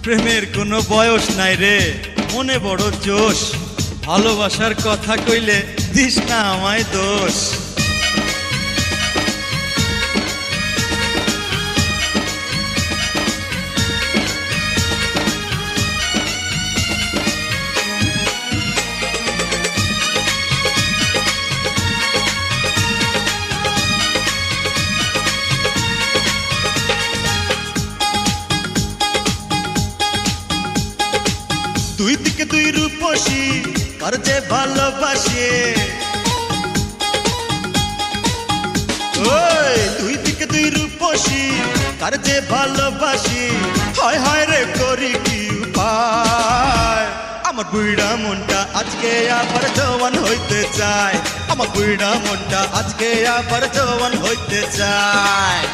প্রেমের কোনো বয়স নাই রে, মনে বড় জোশ। ভালোবাসার কথা কইলে দিস না আমায় দোষ। দুই দিকে দুই রূপসী, কার যে ভালোবাসে। ওই দুই দিকে দুই রূপসী, কার যে ভালোবাসি। হায় হায় রে করি কি উপায়, আমার বুইড়া মনটা আজকে আবার জওয়ান হইতে চায়। আমার বুইড়া মনটা আজকে আবার জওয়ান হইতে চায়।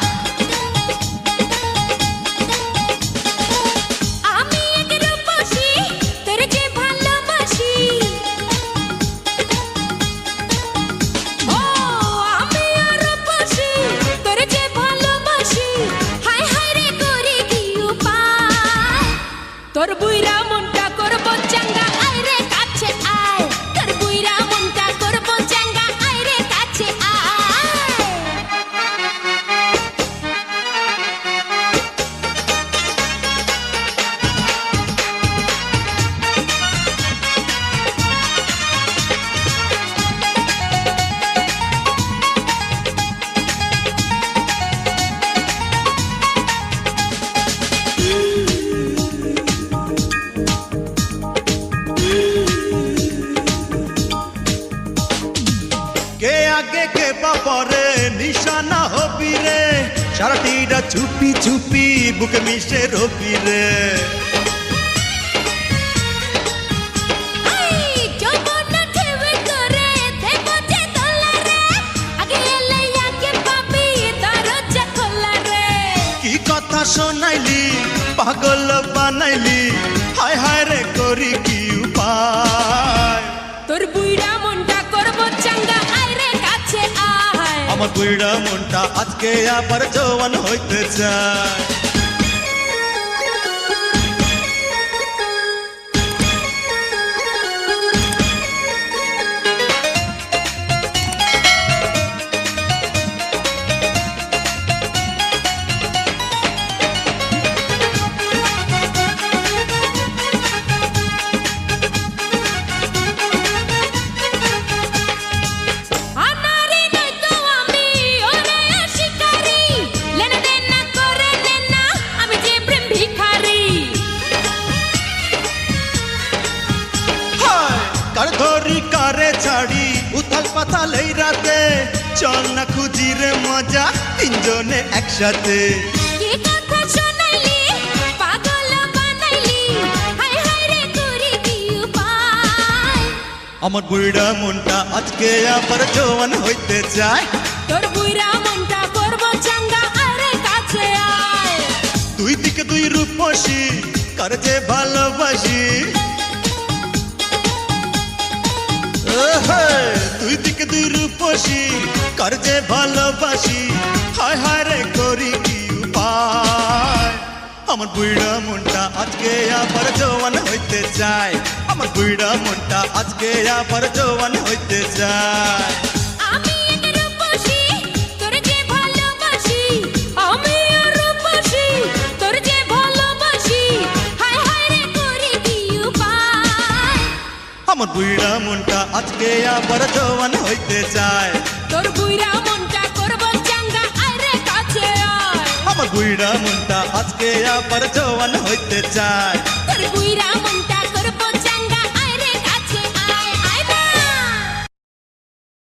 তোর বুইরা মনটা করব চাঙ্গা, আয় রে কাছে আয়। তোর বুইরা মনটা করব চাঙ্গা, আয় রে কাছে আয়। কে আগে কে বাপরে নিশানা হবি রে, সারাটিরা চুপি চুপি বুকে মিশে রবি রে। কি কথা শোনাইলি, পাগল বানাইলি। হায় হায় রে করি কি উপায়, তোর বুইরা মনটা করব চাঙ্গা, আয় রে কাছে আয়। আমার বুইড়া মনটা আজকে আবার জওয়ান হইতে চায়। কার ধরি কারে ছাড়ি উথাল পাতাল এই রাতে, চল না খুঁজি রে মজা তিনজনে একসাথে। কি কথা শোনাইলি, পাগল বানাইলি। হায় হায় রে করি কি উপায়, আমার বুইড়া মনটা আজকে আবার জওয়ান হইতে চায়। তোর বুইরা মনটা করব চাঙ্গা, আয় রে কাছে আয়। দুই দিকে দুই রূপসী, কার যে ভালোবাসি। দুই দিকে দুই রূপসী, কার যে ভালোবাসি। হায় হায় রে করি কি উপায়, আমার বুইড়া মনটা আজকে আবার জওয়ান হইতে চায়। আমার বুইড়া মনটা আজকে আবার জওয়ান হইতে চায়। আমি এক রূপসী, তোর যে ভালোবাসি। আমি এক রূপসী, তোর যে ভালোবাসি। হায় হায় রে করি কি উপায়, আমার বুইড়া মনটা আজকে আবার জওয়ান হইতে চায়। তোর বুইরা মনটা করব চাঙ্গা, আয় রে কাছে আয়। আমার বুইড়া মনটা আজকে আবার জওয়ান হইতে চায়। তোর বুইরা মনটা